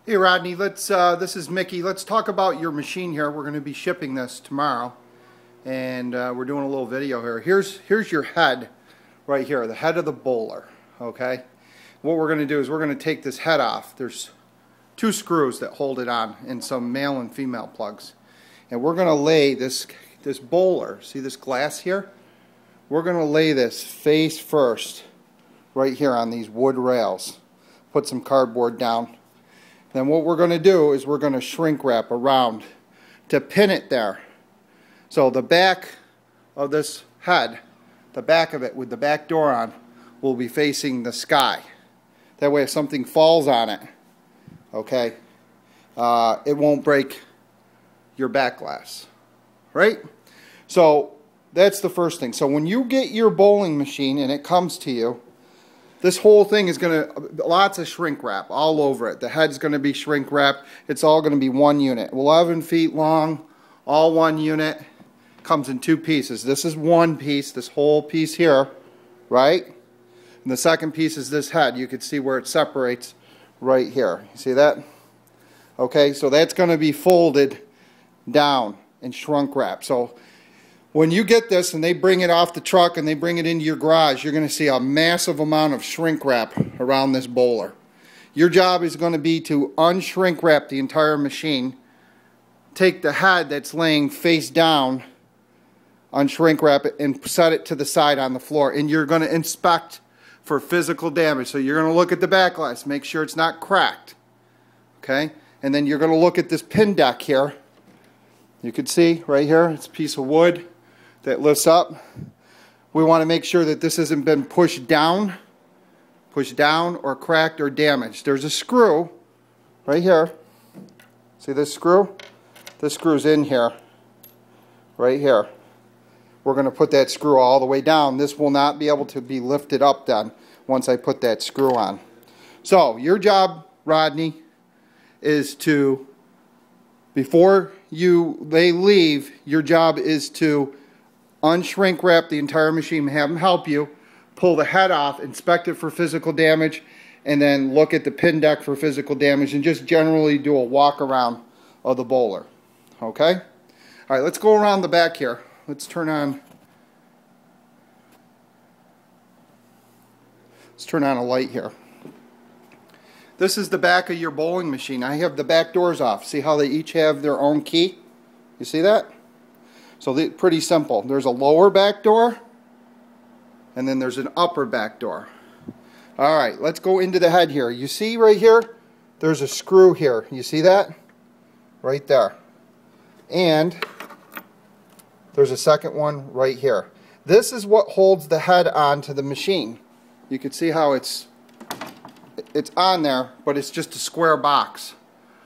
Hey Rodney, this is Mickey. Let's talk about your machine here. We're going to be shipping this tomorrow, and we're doing a little video here. Here's your head right here, the head of the bowler. Okay, what we're going to do is we're going to take this head off. There's two screws that hold it on, and some male and female plugs, and we're going to lay this bowler. See this glass here? We're going to lay this face first right here on these wood rails. Put some cardboard down. Then what we're going to do is we're going to shrink wrap around to pin it there. So the back of this head, the back of it with the back door on, will be facing the sky. That way if something falls on it, okay, it won't break your back glass. Right? So that's the first thing. So when you get your bowling machine and it comes to you, this whole thing is going to, lots of shrink wrap all over it. The head's going to be shrink wrap. It's all going to be one unit. 11 feet long, all one unit. Comes in two pieces. This is one piece, this whole piece here, right? And the second piece is this head. You can see where it separates right here. You see that? Okay, so that's going to be folded down and shrunk wrap. So when you get this and they bring it off the truck and they bring it into your garage, you're going to see a massive amount of shrink wrap around this bowler. Your job is going to be to unshrink wrap the entire machine, take the head that's laying face down, unshrink wrap it, and set it to the side on the floor. And you're going to inspect for physical damage. So you're going to look at the back glass, make sure it's not cracked. Okay? And then you're going to look at this pin deck here. You can see right here, it's a piece of wood that lifts up. We want to make sure that this hasn't been pushed down or cracked or damaged. There's a screw right here. See this screw? This screw's in here, right here. We're going to put that screw all the way down. This will not be able to be lifted up then once I put that screw on. So your job, Rodney, is to, before they leave, your job is to unshrink wrap the entire machine, have them help you, pull the head off, inspect it for physical damage, and then look at the pin deck for physical damage, and just generally do a walk around of the bowler. Okay? Alright, let's go around the back here. Let's turn on a light here. This is the back of your bowling machine. I have the back doors off. See how they each have their own key? You see that? So pretty simple. There's a lower back door, and then there's an upper back door. Alright, let's go into the head here. You see right here? There's a screw here. You see that? Right there. And there's a second one right here. This is what holds the head onto the machine. You can see how it's on there, but it's just a square box.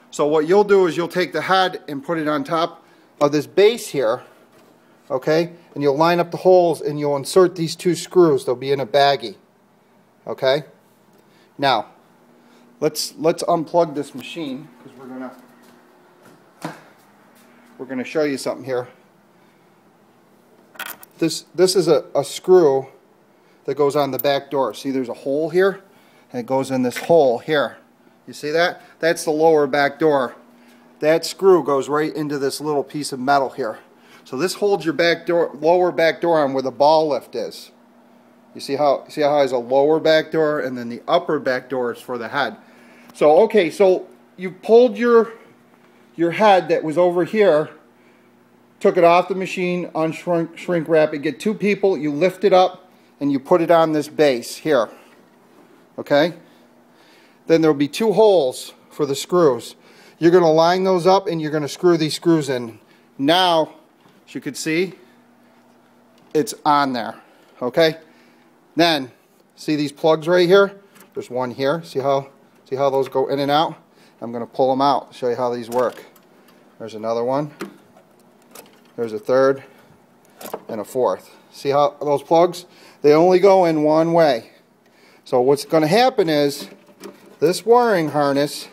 So what you'll do is you'll take the head and put it on top of this base here, okay? And you'll line up the holes and you'll insert these two screws. They'll be in a baggie, okay? Now, let's unplug this machine because we're gonna show you something here. This is a screw that goes on the back door. See, there's a hole here, and it goes in this hole here. You see that? That's the lower back door. That screw goes right into this little piece of metal here. So this holds your back door, lower back door on where the ball lift is. You see how it has a lower back door, and then the upper back door is for the head. So okay, so you pulled your head that was over here, took it off the machine, shrink wrap it, get two people, you lift it up, and you put it on this base here. Okay? Then there'll be two holes for the screws. You're going to line those up and you're going to screw these screws in. Now, as you can see, it's on there. Okay? Then, see these plugs right here? There's one here. See how those go in and out? I'm going to pull them out, show you how these work. There's another one. There's a third and a fourth. See how those plugs? They only go in one way. So what's going to happen is this wiring harness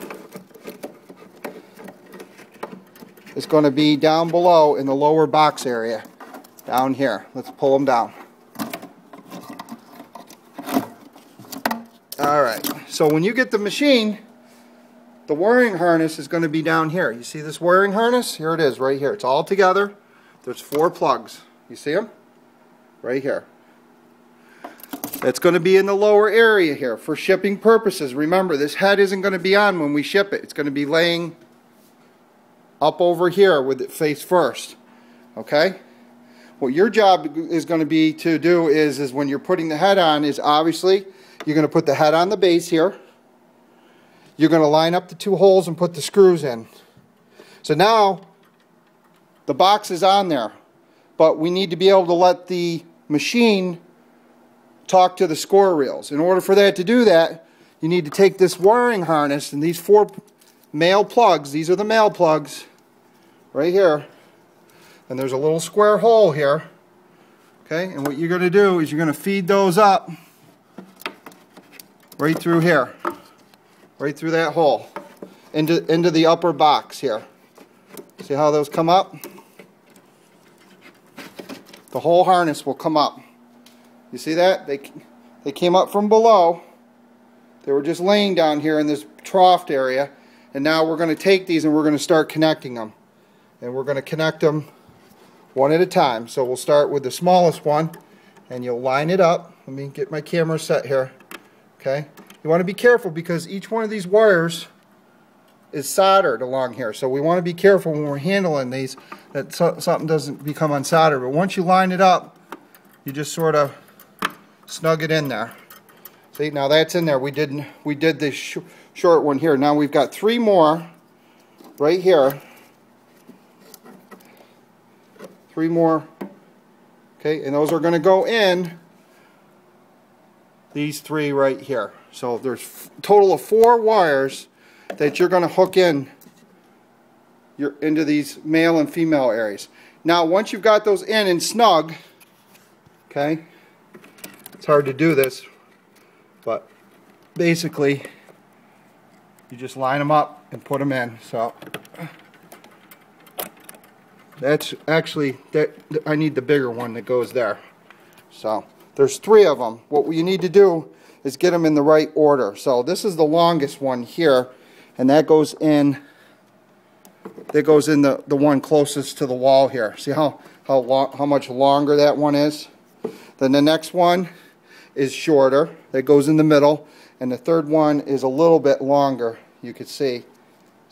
is going to be down below in the lower box area. Down here. Let's pull them down. Alright, so when you get the machine, the wiring harness is going to be down here. You see this wiring harness? Here it is, right here. It's all together. There's 4 plugs. You see them? Right here. It's going to be in the lower area here for shipping purposes. Remember, this head isn't going to be on when we ship it. It's going to be laying up over here with it face first. Okay? What your job is going to be to do is when you're putting the head on is obviously you're going to put the head on the base here. You're going to line up the 2 holes and put the screws in. So now the box is on there, but we need to be able to let the machine talk to the score reels. In order for that to do that, you need to take this wiring harness and these 4 male plugs. These are the male plugs right here, and there's a little square hole here. Okay, and what you're going to do is you're going to feed those up right through here, right through that hole into the upper box here. See how those come up? The whole harness will come up. You see that? They came up from below. They were just laying down here in this trough area, and now we're going to take these and we're going to start connecting them. And we're going to connect them one at a time. So we'll start with the smallest one, and you'll line it up. Let me get my camera set here. Okay? You want to be careful because each one of these wires is soldered along here. So we want to be careful when we're handling these that something doesn't become unsoldered. But once you line it up, you just sort of snug it in there. See, now that's in there. We did this short one here. Now we've got 3 more right here. 3 more. Okay, and those are going to go in these 3 right here. So there's a total of 4 wires that you're going to hook into these male and female areas. Now once you've got those in and snug, okay, it's hard to do this, but basically you just line them up and put them in. So that's actually, I need the bigger one that goes there. So there's 3 of them. What you need to do is get them in the right order. So this is the longest one here, and that goes in the one closest to the wall here. See how much longer that one is? Then the next one is shorter, that goes in the middle, and the third one is a little bit longer. You can see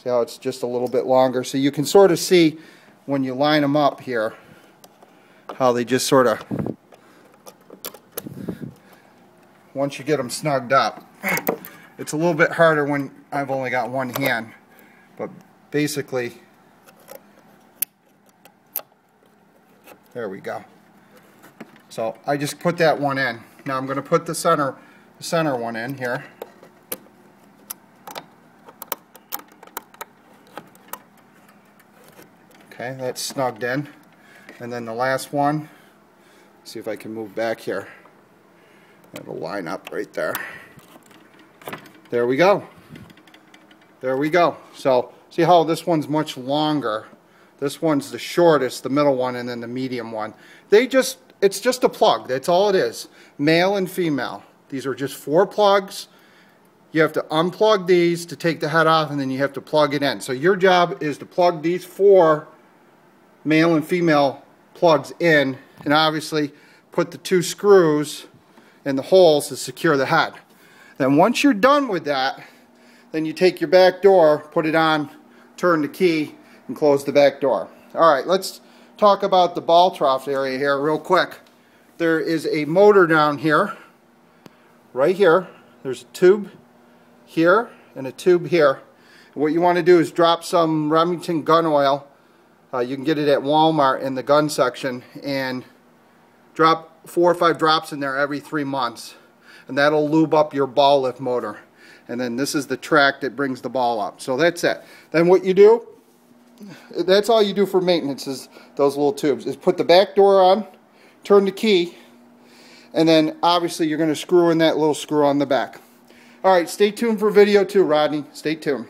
how it's just a little bit longer. So you can sort of see when you line them up here how they just sort of, once you get them snugged up. It's a little bit harder when I've only got one hand, but basically, there we go. So I just put that one in. Now I'm going to put the center one in here. Okay, that's snugged in. And then the last one, see if I can move back here. It'll line up right there. There we go. There we go. So see how this one's much longer. This one's the shortest, the middle one, and then the medium one. It's just a plug. That's all it is. Male and female. These are just 4 plugs. You have to unplug these to take the head off, and then you have to plug it in. So your job is to plug these 4 male and female plugs in, and obviously put the 2 screws in the holes to secure the head. Then once you're done with that, then you take your back door, put it on, turn the key, and close the back door. Alright, let's talk about the ball trough area here real quick. There is a motor down here, right here. There's a tube here and a tube here. And what you want to do is drop some Remington gun oil. You can get it at Walmart in the gun section, and drop 4 or 5 drops in there every 3 months, and that'll lube up your ball lift motor. And then this is the track that brings the ball up. So that's it. Then what you do, that's all you do for maintenance, is those little tubes, is put the back door on, turn the key, and then obviously you're going to screw in that little screw on the back. Alright, stay tuned for video 2, Rodney. Stay tuned.